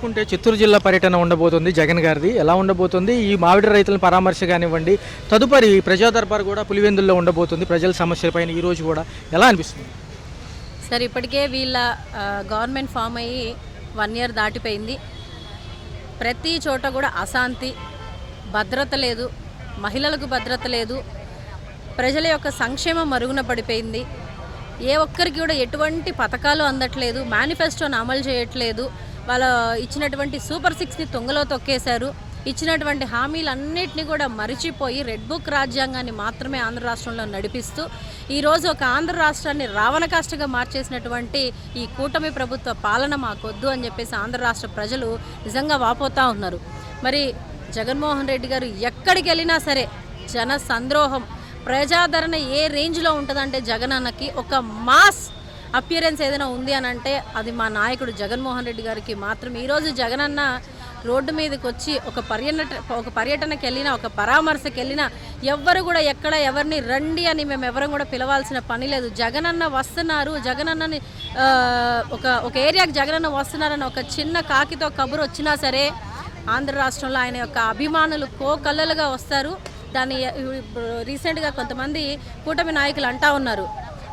చూసుకుంటే చిత్తూరు జిల్లా పర్యటన ఉండబోతుంది జగన్ గారిది. ఎలా ఉండబోతుంది? ఈ మామిడి రైతులను పరామర్శ కానివ్వండి, తదుపరి ప్రజా దర్బార్ కూడా పులివెందుల్లో ఉండబోతుంది. ప్రజల సమస్యలపైన ఈరోజు కూడా ఎలా అనిపిస్తుంది? సార్, ఇప్పటికే వీళ్ళ గవర్నమెంట్ ఫామ్ అయ్యి 1 year దాటిపోయింది. ప్రతి చోట కూడా అశాంతి, భద్రత లేదు, మహిళలకు భద్రత లేదు, ప్రజల యొక్క సంక్షేమం మరుగున పడిపోయింది. ఏ ఒక్కరికి కూడా ఎటువంటి పథకాలు అందట్లేదు, మేనిఫెస్టోని అమలు చేయట్లేదు. వాళ్ళ ఇచ్చినటువంటి సూపర్ 6ని తొంగలో తొక్కేశారు. ఇచ్చినటువంటి హామీలన్నింటినీ కూడా మరిచిపోయి రెడ్ బుక్ రాజ్యాంగాన్ని మాత్రమే ఆంధ్ర రాష్ట్రంలో నడిపిస్తూ ఈరోజు ఒక ఆంధ్ర రాష్ట్రాన్ని రావణకాష్టగా మార్చేసినటువంటి ఈ కూటమి ప్రభుత్వ పాలన మాకొద్దు అని చెప్పేసి ఆంధ్ర రాష్ట్ర ప్రజలు నిజంగా వాపోతూ ఉన్నారు. మరి జగన్మోహన్ రెడ్డి గారు ఎక్కడికి వెళ్ళినా సరే జన సంద్రోహం, ప్రజాదరణ ఏ రేంజ్లో ఉంటుందంటే జగన్ అన్నకి ఒక మాస్ అపియరెన్స్ ఏదైనా ఉంది అని అంటే అది మా నాయకుడు జగన్మోహన్ రెడ్డి గారికి మాత్రం. ఈరోజు జగన్ అన్న రోడ్డు మీదకి వచ్చి ఒక పర్యటనకి వెళ్ళినా, ఒక పరామర్శకి వెళ్ళినా ఎవ్వరు కూడా ఎక్కడ ఎవరిని రండి అని మేము ఎవరం కూడా పిలవాల్సిన పని లేదు. జగనన్న వస్తున్నారు, జగనన్నని ఒక ఏరియాకి జగనన్న వస్తున్నారని ఒక చిన్న కాకితో కబురు వచ్చినా సరే ఆంధ్ర రాష్ట్రంలో ఆయన యొక్క అభిమానులు కోకల్లలుగా వస్తారు. దాన్ని రీసెంట్గా కొంతమంది కూటమి నాయకులు అంటా ఉన్నారు,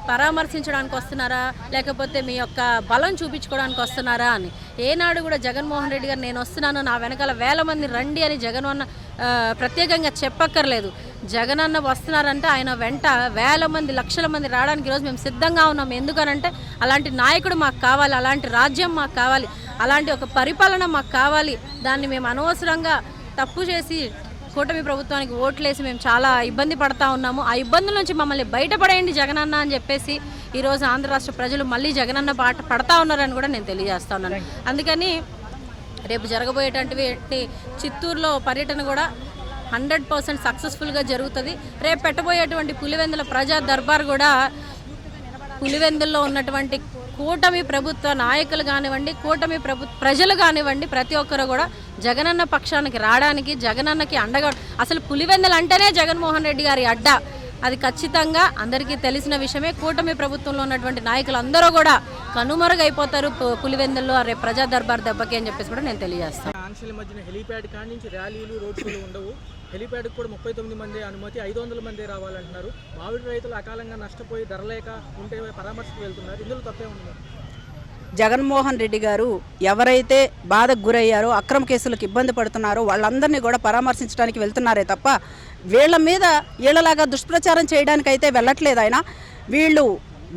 పరామర్శించడానికి వస్తున్నారా లేకపోతే మీ యొక్క బలం చూపించుకోవడానికి వస్తున్నారా అని. ఏనాడు కూడా జగన్మోహన్ రెడ్డి గారు నేను వస్తున్నాను, నా వెనకాల 1000 మంది రండి అని జగన్ అన్న ప్రత్యేకంగా చెప్పక్కర్లేదు. జగన్ అన్న వస్తున్నారంటే ఆయన వెంట 1000 మంది, లక్షల మంది రావడానికి ఈరోజు మేము సిద్ధంగా ఉన్నాం. ఎందుకనంటే అలాంటి నాయకుడు మాకు కావాలి, అలాంటి రాజ్యం మాకు కావాలి, అలాంటి ఒక పరిపాలన మాకు కావాలి. దాన్ని మేము అనవసరంగా తప్పు చేసి కూటమి ప్రభుత్వానికి ఓట్లేసి మేము చాలా ఇబ్బంది పడతా ఉన్నాము. ఆ ఇబ్బందుల నుంచి మమ్మల్ని బయటపడేయండి జగనన్న అని చెప్పేసి ఈరోజు ఆంధ్ర రాష్ట్ర ప్రజలు మళ్ళీ జగనన్న బాట పడతా ఉన్నారని కూడా నేను తెలియజేస్తా ఉన్నాను. అందుకని రేపు జరగబోయేటువంటి చిత్తూరులో పర్యటన కూడా 100% సక్సెస్ఫుల్గా జరుగుతుంది. రేపు పెట్టబోయేటువంటి పులివెందుల ప్రజా దర్బార్ కూడా పులివెందుల్లో ఉన్నటువంటి కూటమి ప్రభుత్వ నాయకులు కానివ్వండి, కూటమి ప్రజలు కానివ్వండి, ప్రతి ఒక్కరు కూడా జగనన్న పక్షానికి రావడానికి, జగనన్నకి అండగా, అసలు పులివెందులు అంటేనే జగన్మోహన్ రెడ్డి గారి అడ్డ. అది ఖచ్చితంగా అందరికీ తెలిసిన విషయమే. కూటమి ప్రభుత్వంలో ఉన్నటువంటి నాయకులు అందరూ కూడా కనుమరుగైపోతారు పులివెందుల్లో రేపు ప్రజా దర్బార్ దెబ్బకి అని చెప్పేసి కూడా నేను తెలియజేస్తాను. ఆంక్షల మధ్యన హెలీప్యాడ్ కాడి నుంచి ర్యాలీలు, రోడ్ షోలు ఉండవు. హెలీప్యాడ్కి కూడా 39 మంది అనుమతి, 500 మంది రావాలంటున్నారు. మామిడి రైతులు అకాలంగా నష్టపోయి ధరలేక ఉంటే పరామర్శకు వెళ్తున్నారు. ఇందులో తప్పే ఉంది. జగన్మోహన్ రెడ్డి గారు ఎవరైతే బాధకు గురయ్యారో, అక్రమ కేసులకు ఇబ్బంది పడుతున్నారో వాళ్ళందరినీ కూడా పరామర్శించడానికి వెళ్తున్నారే తప్ప వీళ్ళ మీద వీళ్ళలాగా దుష్ప్రచారం చేయడానికి అయితే వెళ్ళట్లేదు ఆయన. వీళ్ళు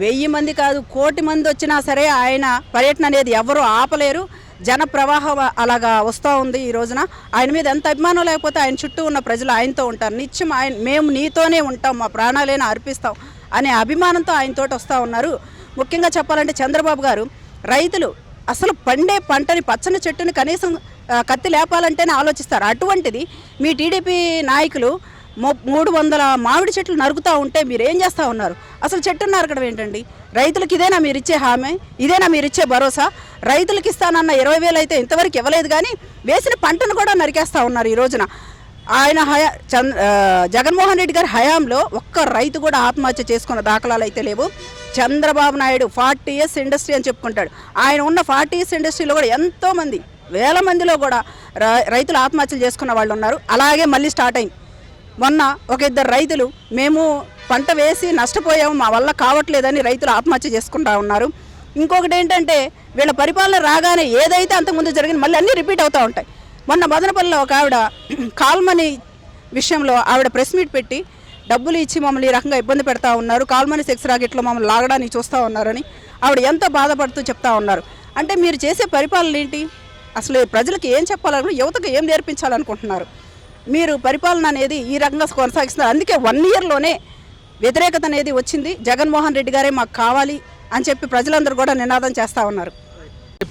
1000 మంది కాదు, 1,000,000 మంది వచ్చినా సరే ఆయన పర్యటన అనేది ఎవరూ ఆపలేరు. జన ప్రవాహం అలాగా వస్తూ ఉంది. ఈ రోజున ఆయన మీద ఎంత అభిమానం లేకపోతే ఆయన చుట్టూ ఉన్న ప్రజలు ఆయనతో ఉంటారు. నిత్యం మేము నీతోనే ఉంటాం, మా ప్రాణాలైనా అర్పిస్తాం అనే అభిమానంతో ఆయనతోటి వస్తూ ఉన్నారు. ముఖ్యంగా చెప్పాలంటే చంద్రబాబు గారు రైతులు అసలు పండే పంటని, పచ్చని చెట్టుని కనీసం కత్తి లేపాలంటేనే ఆలోచిస్తారు. అటువంటిది మీ టీడీపీ నాయకులు 300 మామిడి చెట్లు నరుకుతూ ఉంటే మీరు ఏం చేస్తూ ఉన్నారు? అసలు చెట్టు నరకడం ఏంటండి? రైతులకు ఇదేనా మీరు ఇచ్చే హామీ? ఇదేనా మీరు ఇచ్చే భరోసా? రైతులకు ఇస్తానన్న 20,000 అయితే ఇంతవరకు ఇవ్వలేదు, కానీ వేసిన పంటను కూడా నరికేస్తూ ఉన్నారు. ఈ రోజున ఆయన జగన్మోహన్ రెడ్డి గారి హయాంలో ఒక్క రైతు కూడా ఆత్మహత్య చేసుకున్న దాఖలాలు అయితే లేవు. చంద్రబాబు నాయుడు 40 years ఇండస్ట్రీ అని చెప్పుకుంటాడు. ఆయన ఉన్న 40 years ఇండస్ట్రీలో కూడా ఎంతోమంది, 1000 మందిలో కూడా రైతులు ఆత్మహత్యలు చేసుకున్న వాళ్ళు ఉన్నారు. అలాగే మళ్ళీ స్టార్ట్ అయింది. మొన్న ఒక 2 రైతులు మేము పంట వేసి నష్టపోయాము, మా వల్ల కావట్లేదని రైతులు ఆత్మహత్య చేసుకుంటా ఉన్నారు. ఇంకొకటి ఏంటంటే వీళ్ళ పరిపాలన రాగానే ఏదైతే అంతకుముందు జరిగింది మళ్ళీ అన్నీ రిపీట్ అవుతూ ఉంటాయి. మొన్న మదనపల్లిలో ఒక ఆవిడ కాల్మనీ విషయంలో ఆవిడ ప్రెస్ మీట్ పెట్టి డబ్బులు ఇచ్చి మమ్మల్ని ఈ రకంగా ఇబ్బంది పెడతా ఉన్నారు, కాల్మనీ సెక్స్ రాకెట్లో మమ్మల్ని లాగడానికి చూస్తూ ఉన్నారని ఆవిడ ఎంతో బాధపడుతూ చెప్తా ఉన్నారు. అంటే మీరు చేసే పరిపాలన ఏంటి? అసలు ప్రజలకు ఏం చెప్పాలనుకుంటున్నారు? యువతకు ఏం నేర్పించాలనుకుంటున్నారు? మీరు పరిపాలన అనేది ఈ రకంగా కొనసాగిస్తున్నారు. అందుకే 1 yearలోనే వ్యతిరేకత అనేది వచ్చింది. జగన్మోహన్ రెడ్డి గారే మాకు కావాలి అని చెప్పి ప్రజలందరూ కూడా నినాదం చేస్తూ ఉన్నారు.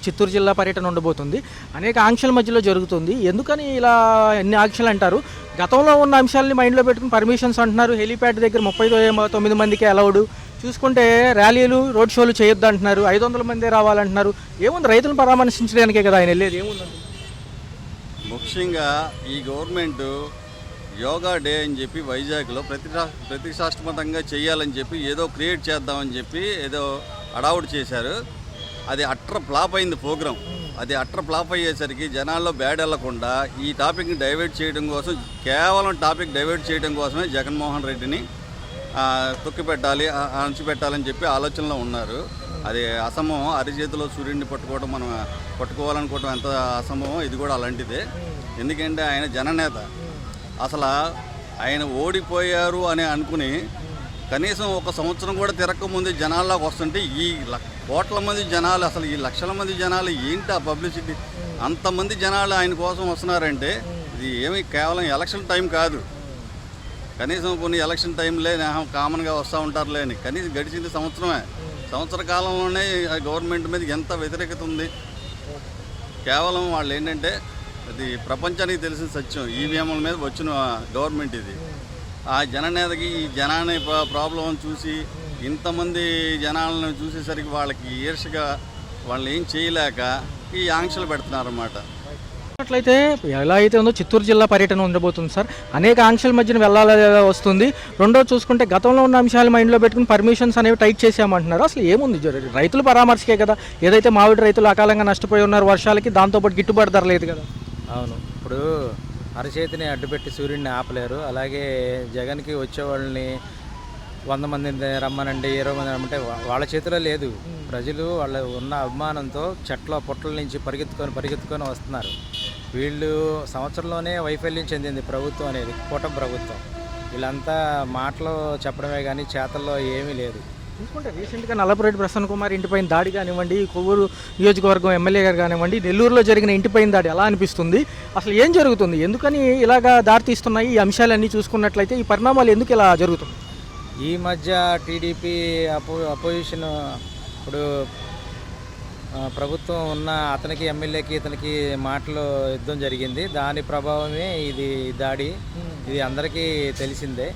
చిత్తూరు జిల్లా పర్యటన ఉండబోతుంది. అనేక ఆంక్షల మధ్యలో జరుగుతుంది. ఎందుకని ఇలా ఎన్ని ఆంక్షలు అంటారు? గతంలో ఉన్న అంశాలని మైండ్లో పెట్టుకుని పర్మిషన్స్ అంటున్నారు. హెలీప్యాడ్ దగ్గర 39 మందికి అలౌడ్. చూసుకుంటే ర్యాలీలు, రోడ్ షోలు చేయొద్దు అంటున్నారు. 500 మందే రావాలంటున్నారు. ఏముంది? రైతులను పరామర్శించడానికే కదా ఆయన వెళ్ళేది. ఏముందండి? ముఖ్యంగా ఈ గవర్నమెంట్ యోగా డే అని చెప్పి వైజాగ్లో ప్రతిష్టాత్మకంగా చేయాలని చెప్పి ఏదో క్రియేట్ చేద్దామని చెప్పి ఏదో అడావుడు చేశారు. అది అట్ర ఫ్లాప్ అయింది ప్రోగ్రాం. అది అట్టర్ ఫ్లాప్ అయ్యేసరికి జనాల్లో బ్యాడ్ వెళ్లకుండా ఈ టాపిక్ని డైవర్ట్ చేయడం కోసం, కేవలం టాపిక్ డైవర్ట్ చేయడం కోసమే జగన్మోహన్ రెడ్డిని తొక్కిపెట్టాలి, అణచిపెట్టాలని చెప్పి ఆలోచనలో ఉన్నారు. అది అసమం. అరిచేతిలో సూర్యుడిని మనం పట్టుకోవాలనుకోవడం ఎంత అసమమో ఇది కూడా అలాంటిదే. ఎందుకంటే ఆయన జననేత. అసలు ఆయన ఓడిపోయారు అని అనుకుని కనీసం ఒక సంవత్సరం కూడా తిరగకముందే జనాల్లోకి వస్తుంటే ఈ కోట్ల మంది జనాలు, అసలు ఈ లక్షల మంది జనాలు ఏంటి ఆ పబ్లిసిటీ? అంతమంది జనాలు ఆయన కోసం వస్తున్నారంటే ఇది ఏమి కేవలం ఎలక్షన్ టైం కాదు. కనీసం కొన్ని ఎలక్షన్ టైంలే కామన్గా వస్తూ ఉంటారులే అని. కనీసం గడిచింది సంవత్సర కాలంలోనే గవర్నమెంట్ మీద ఎంత వ్యతిరేకత ఉంది. కేవలం వాళ్ళు ఏంటంటే అది ప్రపంచానికి తెలిసిన సత్యం, ఈవీఎంల మీద వచ్చిన గవర్నమెంట్ ఇది. ఆ జననేతకి ఈ జనాన్ని ప్రాబ్లం చూసి ఇంతమంది జనాలను చూసేసరికి వాళ్ళకి ఈర్షగా వాళ్ళు ఏం చేయలేక ఈ ఆంక్షలు పెడుతున్నారన్నమాట. అట్లయితే ఎలా అయితే ఉందో చిత్తూరు జిల్లా పర్యటన ఉండబోతుంది సార్. అనేక ఆంక్షల మధ్యన వెళ్ళాలి వస్తుంది. రెండోది చూసుకుంటే గతంలో ఉన్న అంశాలు మైండ్లో పెట్టుకుని పర్మిషన్స్ అనేవి టైట్ చేసామంటున్నారు. అసలు ఏముంది? రైతుల పరామర్శకే కదా. ఏదైతే మామిడి రైతులు అకాలంగా నష్టపోయి ఉన్నారు వర్షాలకి, దాంతోపాటు గిట్టుబాటు ధర లేదు కదా. అవును, ఇప్పుడు అరచేతిని అడ్డుపెట్టి సూర్యుడిని ఆపలేరు. అలాగే జగన్కి వచ్చేవాళ్ళని 100 మందిని రమ్మనండి, 20 మంది రమ్మంటే వాళ్ళ చేతిలో లేదు. ప్రజలు వాళ్ళ ఉన్న అభిమానంతో చెట్ల పొట్టల నుంచి పరిగెత్తుకొని వస్తున్నారు. వీళ్ళు సంవత్సరంలోనే వైఫల్యం చెందింది ప్రభుత్వం అనేది, కూటమి ప్రభుత్వం. వీళ్ళంతా మాటలు చెప్పడమే కానీ చేతల్లో ఏమీ లేదు. చూసుకుంటే రీసెంట్గా నల్లపురెడ్డి ప్రసన్న కుమార్ ఇంటిపైన దాడి కానివ్వండి, కొవ్వూరు నియోజకవర్గం ఎమ్మెల్యే గారు కానివ్వండి, నెల్లూరులో జరిగిన ఇంటిపైన దాడి ఎలా అనిపిస్తుంది? అసలు ఏం జరుగుతుంది? ఎందుకని ఇలాగా దారితీస్తున్నాయి ఈ అంశాలన్నీ చూసుకున్నట్లయితే? ఈ పరిణామాలు ఎందుకు ఇలా జరుగుతుంది? ఈ మధ్య టీడీపీ అపోజిషన్ ఇప్పుడు ప్రభుత్వం ఉన్న అతనికి ఎమ్మెల్యేకి ఇతనికి మాటలు యుద్ధం జరిగింది. దాని ప్రభావమే ఇది దాడి. ఇది అందరికీ తెలిసిందే.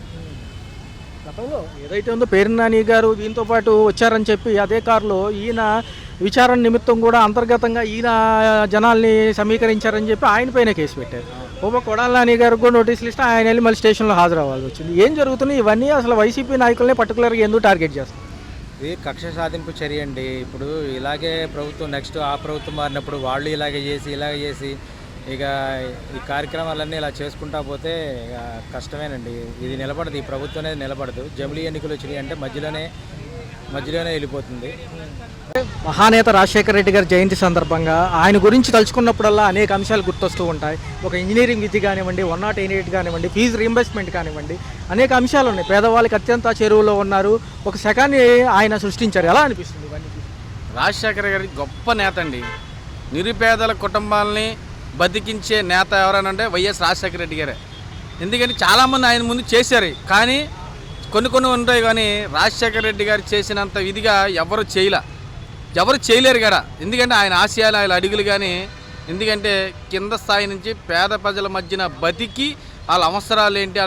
గతంలో ఏదైతే ఉందో పేరు నాని గారు దీంతో పాటు వచ్చారని చెప్పి అదే కారులో ఈయన విచారణ నిమిత్తం కూడా అంతర్గతంగా ఈయన జనాల్ని సమీకరించారని చెప్పి ఆయన పైన కేసు పెట్టారు. కొడాల నాని గారికి కూడా నోటీసులు ఇస్తే ఆయన వెళ్ళి మళ్ళీ స్టేషన్లో హాజరవ్వాల్సి వచ్చింది. ఏం జరుగుతుంది? ఇవన్నీ అసలు వైసీపీ నాయకులనే పర్టికులర్గా ఎందుకు టార్గెట్ చేస్తారు? ఇది కక్ష సాధింపు చర్య అండి. ఇప్పుడు ఇలాగే ప్రభుత్వం నెక్స్ట్ ఆ ప్రభుత్వం మారినప్పుడు వాళ్ళు ఇలాగే చేసి ఇక ఈ కార్యక్రమాలన్నీ ఇలా చేసుకుంటా పోతే ఇక కష్టమేనండి. ఇది నిలబడదు, ఈ ప్రభుత్వం అనేది నిలబడదు. జమిలీ ఎన్నికలు వచ్చినాయి అంటే మధ్యలోనే వెళ్ళిపోతుంది. మహానేత రాజశేఖర రెడ్డి గారి జయంతి సందర్భంగా ఆయన గురించి తలుచుకున్నప్పుడల్లా అనేక అంశాలు గుర్తొస్తూ ఉంటాయి. ఒక ఇంజనీరింగ్ విధి కానివ్వండి, 108 కానివ్వండి, ఫీజు రీంబర్స్మెంట్ కానివ్వండి, అనేక అంశాలు ఉన్నాయి. పేదవాళ్ళకి అత్యంత చెరువులో ఉన్నారు. ఒక శకాన్ని ఆయన సృష్టించారు. ఎలా అనిపిస్తుంది ఇవన్నీ? రాజశేఖర గారి గొప్ప నేత అండి. నిరుపేదల కుటుంబాలని బతికించే నేత ఎవరనంటే వైఎస్ రాజశేఖర రెడ్డి గారే. ఎందుకంటే చాలామంది ఆయన ముందు చేశారు, కానీ కొన్ని ఉంటాయి. కానీ రాజశేఖర రెడ్డి గారు చేసినంత విధిగా ఎవరు చేయలేరు కదా. ఎందుకంటే ఆయన ఆశయాలు, ఆయన అడుగులు కానీ, ఎందుకంటే కింద స్థాయి నుంచి పేద ప్రజల మధ్యన బతికి వాళ్ళ అవసరాలు ఏంటి,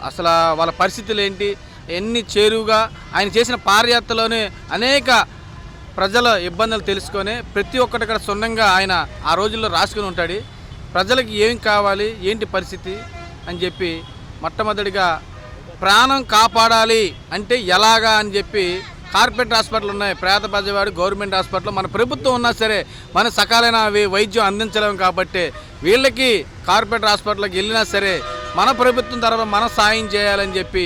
అసలు వాళ్ళ పరిస్థితులు ఏంటి, ఎన్ని చేరువుగా ఆయన చేసిన పాదయాత్రలోనే అనేక ప్రజల ఇబ్బందులు తెలుసుకొని ప్రతి ఒక్కటి కూడా సున్నంగా ఆయన ఆ రోజుల్లో రాసుకుని ఉంటాడు. ప్రజలకు ఏం కావాలి, ఏంటి పరిస్థితి అని చెప్పి మొట్టమొదటిగా ప్రాణం కాపాడాలి అంటే ఎలాగా అని చెప్పి కార్పొరేట్ హాస్పిటల్ ఉన్నాయి, పేద ప్రజవాడు గవర్నమెంట్ హాస్పిటల్ మన ప్రభుత్వం ఉన్నా సరే మన సకాలైన వైద్యం అందించలేము. కాబట్టి వీళ్ళకి కార్పొరేట్ హాస్పిటల్కి వెళ్ళినా సరే మన ప్రభుత్వం తర్వాత మనం సాయం చేయాలని చెప్పి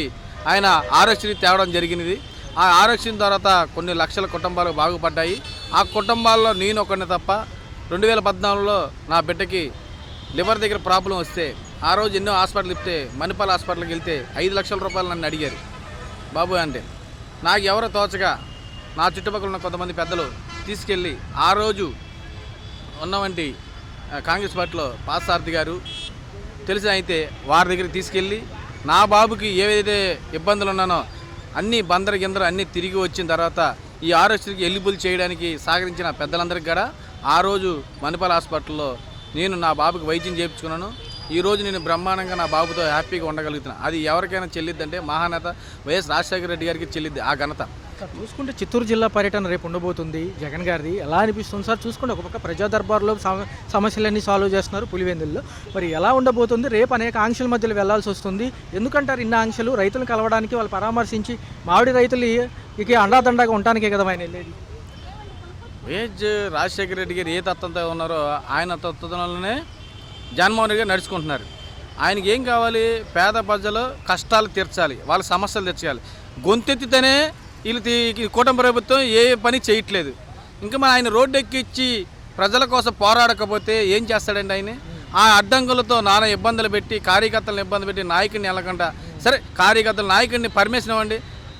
ఆయన ఆరోగ్యశ్రీ తేవడం జరిగినది. ఆ ఆరోగ్యం తర్వాత కొన్ని లక్షల కుటుంబాలు బాగుపడ్డాయి. ఆ కుటుంబాల్లో నేను ఒకరిని తప్ప 2014లో నా బిడ్డకి లివర్ దగ్గర ప్రాబ్లం వస్తే ఆ రోజు ఎన్నో హాస్పిటల్ ఇస్తే మణిపాల్ హాస్పిటల్కి వెళ్తే 5 లక్షల రూపాయలు నన్ను అడిగారు బాబు అంటే. నాకు ఎవరో తోచగా నా చుట్టుపక్కల ఉన్న కొంతమంది పెద్దలు తీసుకెళ్ళి ఆ రోజు ఉన్నవంటి కాంగ్రెస్ పార్టీలో పార్థసారథి గారు తెలిసి అయితే వారి దగ్గరికి తీసుకెళ్ళి నా బాబుకి ఏవైతే ఇబ్బందులు ఉన్నానో అన్నీ బందరు అన్నీ తిరిగి వచ్చిన తర్వాత ఈ ఆరోగ్యశ్రీకి ఎలిజిబుల్ చేయడానికి సహకరించిన పెద్దలందరికీ కూడా ఆ రోజు మణిపాల్ హాస్పిటల్లో నేను నా బాబుకి వైద్యం చేయించుకున్నాను. ఈరోజు నేను బ్రహ్మాండంగా నా బాబుతో హ్యాపీగా ఉండగలుగుతున్నాను. అది ఎవరికైనా చెల్లిద్దంటే మహానేత వైఎస్ రాజశేఖర రెడ్డి గారికి చెల్లిద్ది ఆ ఘనత. చూసుకుంటే చిత్తూరు జిల్లా పర్యటన రేపు ఉండబోతుంది జగన్ గారిది. ఎలా అనిపిస్తుంది సార్? చూసుకుంటే ఒక పక్క ప్రజా దర్బార్లో సమస్యలన్నీ సాల్వ్ చేస్తున్నారు పులివెందుల్లో. మరి ఎలా ఉండబోతుంది? రేపు అనేక ఆంక్షల మధ్యలో వెళ్లాల్సి వస్తుంది. ఎందుకంటారు ఇన్ని ఆంక్షలు? రైతులను కలవడానికి, వాళ్ళు పరామర్శించి మామిడి రైతులు ఇక అండాదండాగా ఉండటానికే కదా ఆయన వెళ్ళేది. వైఎస్ రాజశేఖర రెడ్డి గారు ఏ తత్వంతో ఉన్నారో ఆయన తత్వంలోనే జగన్మోహన్ రెడ్డి గారు నడుచుకుంటున్నారు. ఆయనకి ఏం కావాలి? పేద ప్రజలు కష్టాలు తీర్చాలి, వాళ్ళ సమస్యలు తీర్చాలి. గొంతెత్తితేనే వీళ్ళు కూటమి ప్రభుత్వం ఏ పని చేయట్లేదు. ఇంకా మన ఆయన రోడ్డు ఎక్కిచ్చి ప్రజల కోసం పోరాడకపోతే ఏం చేస్తాడండి ఆయన? ఆ అడ్డంకులతో నానా ఇబ్బందులు పెట్టి, కార్యకర్తలను ఇబ్బంది పెట్టి, నాయకుడిని వెళ్ళకుండా, సరే కార్యకర్తలు నాయకుడిని పర్మిషన్ ఇవ్వండి,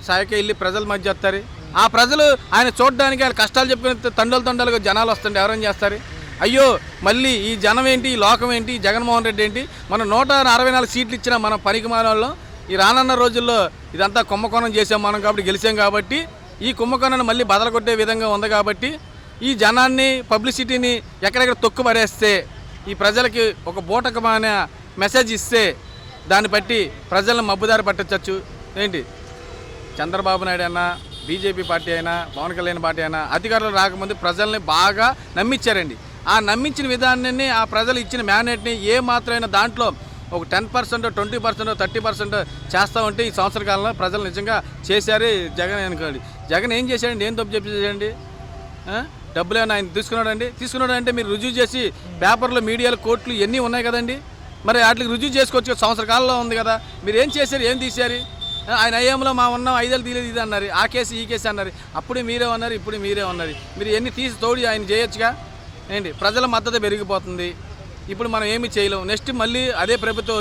సాయక వెళ్ళి ప్రజల మధ్య వస్తారు. ఆ ప్రజలు ఆయన చూడడానికి ఆయన కష్టాలు చెప్పుకుని తండలుగా జనాలు వస్తుంటే ఎవరేం చేస్తారు? అయ్యో మళ్ళీ ఈ జనం ఏంటి, ఈ లోకం ఏంటి, ఈ జగన్మోహన్ రెడ్డి ఏంటి, మనం 164 సీట్లు ఇచ్చిన మనం పనికి మానవాళ్ళం, ఈ రానున్న రోజుల్లో ఇదంతా కుంభకోణం చేసాం మనం కాబట్టి, గెలిచాం కాబట్టి, ఈ కుంభకోణాన్ని మళ్ళీ బదలగొట్టే విధంగా ఉంది కాబట్టి ఈ జనాన్ని పబ్లిసిటీని ఎక్కడెక్కడ తొక్కు పడేస్తే, ఈ ప్రజలకి ఒక బూటకమైన మెసేజ్ ఇస్తే దాన్ని బట్టి ప్రజలను మబ్బుదారి పట్టచ్చు. ఏంటి చంద్రబాబు నాయుడు అయినా, బీజేపీ పార్టీ అయినా, పవన్ కళ్యాణ్ పార్టీ అయినా అధికారులు రాకముందు ప్రజల్ని బాగా నమ్మించారండి. ఆ నమ్మించిన విధానాన్ని, ఆ ప్రజలు ఇచ్చిన మ్యాండేట్ని ఏ మాత్రమైనా దాంట్లో ఒక 10%, 20%, 30% చేస్తూ ఉంటే ఈ సంవత్సర కాలంలో ప్రజలు నిజంగా చేశారు జగన్ అనుకోండి. జగన్ ఏం చేశాడండి? ఏం తప్పు చేశాడండి? డబ్బులు ఏమైనా ఆయన తీసుకున్నాడు అంటే మీరు రుజువు చేసి పేపర్లో, మీడియాలో, కోర్టులు ఇవన్నీ ఉన్నాయి కదండి. మరి వాటికి రుజువు చేసుకోవచ్చు. సంవత్సర కాలంలో ఉంది కదా, మీరు ఏం చేశారు? ఏం తీశారు? ఆయన అయ్యంలో మా ఉన్నాం 5 ఏళ్ళు తీయలేదు ఇది అన్నారు, ఆ కేసు ఈ కేసు అన్నారు, అప్పుడు మీరే ఉన్నారు, ఇప్పుడు మీరే ఉన్నారు. మీరు ఎన్ని తీసి తోడి ఆయన చేయొచ్చుగా. ఏంటి ప్రజల మద్దతు పెరిగిపోతుంది. ఇప్పుడు మనం ఏమి చేయలేం. నెక్స్ట్ మళ్ళీ అదే ప్రభుత్వం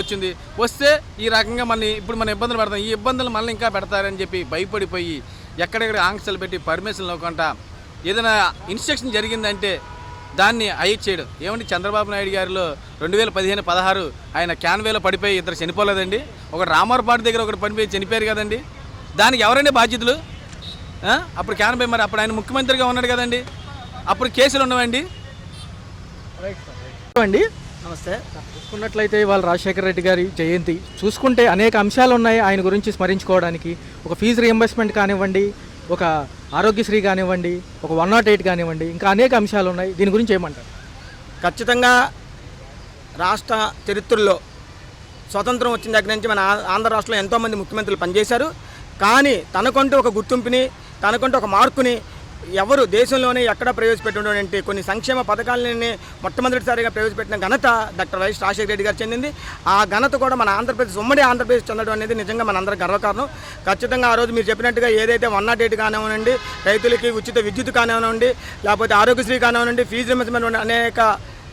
వస్తే ఈ రకంగా ఇప్పుడు మన ఇబ్బందులు పెడతాం. ఈ ఇబ్బందులు మళ్ళీ ఇంకా పెడతారని చెప్పి భయపడిపోయి ఎక్కడెక్కడ ఆంక్షలు పెట్టి పర్మిషన్లు ఇవ్వకుండా ఏదైనా ఇన్స్ట్రక్షన్ జరిగిందంటే దాన్ని అయ్యి చేయడం. ఏమంటే చంద్రబాబు నాయుడు గారిలో 2015-16 ఆయన క్యాన్వేలో పడిపోయి 2 చనిపోలేదండి. ఒకటి రామారపాటి దగ్గర ఒకటి పడిపోయి చనిపోయారు కదండి. దానికి ఎవరండి బాధ్యతలు? అప్పుడు క్యాన్వే, మరి అప్పుడు ఆయన ముఖ్యమంత్రిగా ఉన్నాడు కదండి, అప్పుడు కేసులు ఉండవండి. అండి నమస్తే. చూసుకున్నట్లయితే ఇవాళ రాజశేఖర రెడ్డి గారి జయంతి చూసుకుంటే అనేక అంశాలు ఉన్నాయి ఆయన గురించి స్మరించుకోవడానికి. ఒక ఫీజు రీఎంబర్స్మెంట్ కానివ్వండి, ఒక ఆరోగ్యశ్రీ కానివ్వండి, ఒక 108 కానివ్వండి, ఇంకా అనేక అంశాలు ఉన్నాయి. దీని గురించి ఏమంటారు? ఖచ్చితంగా రాష్ట్ర చరిత్రలో స్వతంత్రం వచ్చిన దగ్గర నుంచి మన ఆంధ్ర రాష్ట్రంలో ఎంతోమంది ముఖ్యమంత్రులు పనిచేశారు. కానీ తనకంటూ ఒక గుర్తింపుని, తనకంటూ ఒక మార్కుని ఎవరు దేశంలోనే ఎక్కడ ప్రవేశపెట్టినటువంటి కొన్ని సంక్షేమ పథకాలని మొట్టమొదటిసారిగా ప్రవేశపెట్టిన ఘనత డాక్టర్ వైఎస్ రాజశేఖర రెడ్డి గారు చెందింది. ఆ ఘనత కూడా మన ఆంధ్రప్రదేశ్, ఉమ్మడి ఆంధ్రప్రదేశ్ చెందడం అనేది నిజంగా మనందరం గర్వకారణం. ఖచ్చితంగా ఆ రోజు మీరు చెప్పినట్టుగా ఏదైతే 108 కానివ్వనండి, రైతులకి ఉచిత విద్యుత్ కానివ్వనండి, లేకపోతే ఆరోగ్యశ్రీ కానివ్వనండి, ఫీజు రియంబర్స్మెంట్ అనేక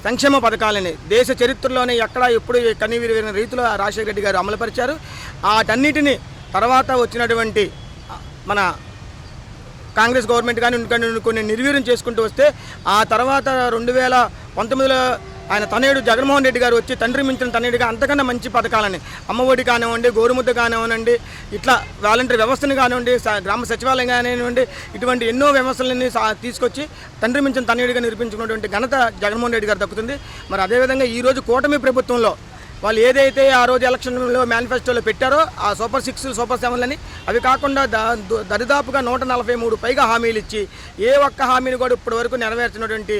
సంక్షేమ పథకాలని దేశ చరిత్రలోనే ఎక్కడ ఎప్పుడు కనీవిరిగిన రీతిలో రాజశేఖర రెడ్డి గారు అమలుపరిచారు. వాటన్నిటిని తర్వాత వచ్చినటువంటి మన కాంగ్రెస్ గవర్నమెంట్ కానీ కొన్ని నిర్వీర్యం చేసుకుంటూ వస్తే, ఆ తర్వాత 2019లో ఆయన తనయుడు జగన్మోహన్ రెడ్డి గారు వచ్చి తండ్రి మించిన తనయుడిగా అంతకన్నా మంచి పథకాలని, అమ్మఒడి కానివ్వండి, గోరుముద్ద కానివ్వండి, ఇట్లా వాలంటీర్ వ్యవస్థను కానివ్వండి, గ్రామ సచివాలయం కానివ్వండి, ఇటువంటి ఎన్నో వ్యవస్థలని తీసుకొచ్చి తండ్రి మించిన తనయుడిగా నిరూపించుకున్నటువంటి ఘనత జగన్మోహన్ రెడ్డి గారు దక్కుతుంది. మరి అదేవిధంగా ఈరోజు కూటమి ప్రభుత్వంలో వాళ్ళు ఏదైతే ఆ రోజు ఎలక్షన్లో మేనిఫెస్టోలో పెట్టారో ఆ సూపర్ 6, సూపర్ 7లని, అవి కాకుండా దరిదాపుగా 143 పైగా హామీలు ఇచ్చి ఏ ఒక్క హామీని కూడా ఇప్పటి వరకు నెరవేర్చినటువంటి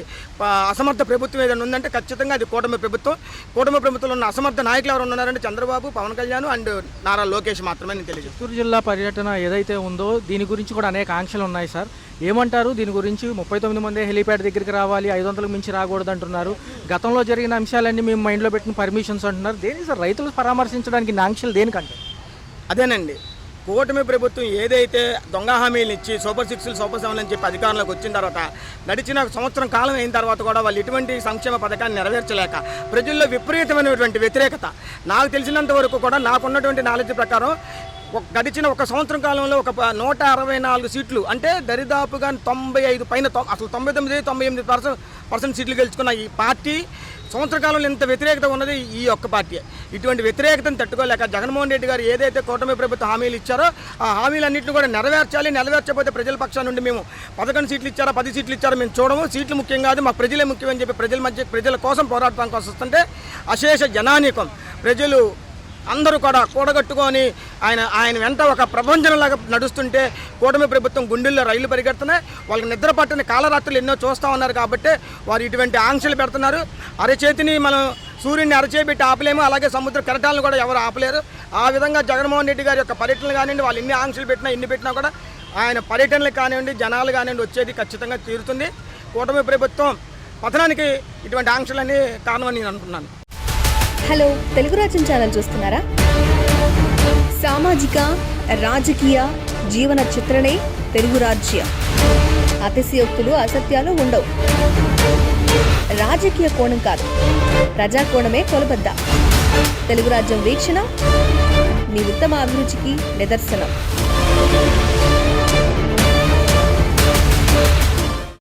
అసమర్థ ప్రభుత్వం ఏదైనా ఉందంటే ఖచ్చితంగా అది కూటమి ప్రభుత్వం. కూటమి ప్రభుత్వంలో ఉన్న అసమర్థ నాయకులు ఎవరు ఉన్నారంటే చంద్రబాబు, పవన్ కళ్యాణ్ అండ్ నారా లోకేష్ మాత్రమే నేను తెలియజేస్తాను. చిత్తూరు జిల్లా పర్యటన ఏదైతే ఉందో దీని గురించి కూడా అనేక ఆంక్షలు ఉన్నాయి సార్. ఏమంటారు దీని గురించి? 39 మంది హెలీప్యాడ్ దగ్గరికి రావాలి, 500లకు మించి రాకూడదు అంటున్నారు. గతంలో జరిగిన అంశాలన్నీ మేము మైండ్లో పెట్టిన పర్మిషన్స్ అంటున్నారు. దేనికి సార్ రైతులు పరామర్శించడానికి ఆంక్షలు దేనికంటే? అదేనండి, కూటమి ప్రభుత్వం ఏదైతే దొంగ హామీలు ఇచ్చి సూపర్ 6, సూపర్ 7 అని చెప్పి అధికారంలోకి వచ్చిన తర్వాత గడిచిన సంవత్సరం కాలం అయిన తర్వాత కూడా వాళ్ళు ఎటువంటి సంక్షేమ పథకాన్ని నెరవేర్చలేక ప్రజల్లో విపరీతమైనటువంటి వ్యతిరేకత. నాకు తెలిసినంత వరకు కూడా, నాకున్నటువంటి నాలెడ్జ్ ప్రకారం గడిచిన ఒక సంవత్సరం కాలంలో ఒక 164 సీట్లు, అంటే దరిదాపుగా 95 పైన, అసలు 99-98% సీట్లు గెలుచుకున్న ఈ పార్టీ సంవత్సర కాలంలో ఎంత వ్యతిరేకత ఉన్నది ఈ ఒక్క పార్టీ. ఇటువంటి వ్యతిరేకతను తట్టుకోలేక జగన్మోహన్ రెడ్డి గారు ఏదైతే కూటమి ప్రభుత్వ హామీలు ఇచ్చారో ఆ హామీలన్నింటినీ కూడా నెరవేర్చాలి. నెరవేర్చకపోతే ప్రజల పక్షాన నుండి మేము 11 సీట్లు ఇచ్చారా, 10 సీట్లు ఇచ్చారా మేము చూడము, సీట్లు ముఖ్యం కాదు, మాకు ప్రజలే ముఖ్యమని చెప్పి ప్రజల కోసం పోరాడటానికి వస్తుంటే అశేష జనానీకం ప్రజలు అందరూ కూడా కూడగట్టుకొని ఆయన వెంట ఒక ప్రపంచంలాగా నడుస్తుంటే కూటమి ప్రభుత్వం గుండెల్లో రైళ్లు పరిగెడుతున్నాయి. వాళ్ళకి నిద్ర పట్టని కాలరాత్రులు ఎన్నో చూస్తూ ఉన్నారు కాబట్టి వారు ఇటువంటి ఆంక్షలు పెడుతున్నారు. అరచేతిని మనం సూర్యుడిని అరచేపెట్టి ఆపలేము, అలాగే సముద్ర కెరటాలను కూడా ఎవరు ఆపలేరు. ఆ విధంగా జగన్మోహన్ రెడ్డి గారి యొక్క పర్యటనలు కానివ్వండి, వాళ్ళు ఎన్ని ఆంక్షలు పెట్టినా ఎన్ని పెట్టినా కూడా ఆయన పర్యటనలు కానివ్వండి, జనాలు కానివ్వండి వచ్చేది ఖచ్చితంగా తీరుతుంది. కూటమి ప్రభుత్వం పతనానికి ఇటువంటి ఆంక్షలన్నీ కారణమని నేను అనుకున్నాను. హలో, తెలుగు రాజ్యం ఛానల్ చూస్తున్నారా? సామాజిక రాజకీయ జీవన చిత్రణే తెలుగు రాజ్యం. అతిశయోక్తులు అసత్యాలు ఉండవు. రాజకీయ కోణం కాదు, ప్రజా కోణమే కొలబద్ద. తెలుగు రాజ్యం వీక్షణ మీ ఉత్తమ అభిరుచికి నిదర్శనం.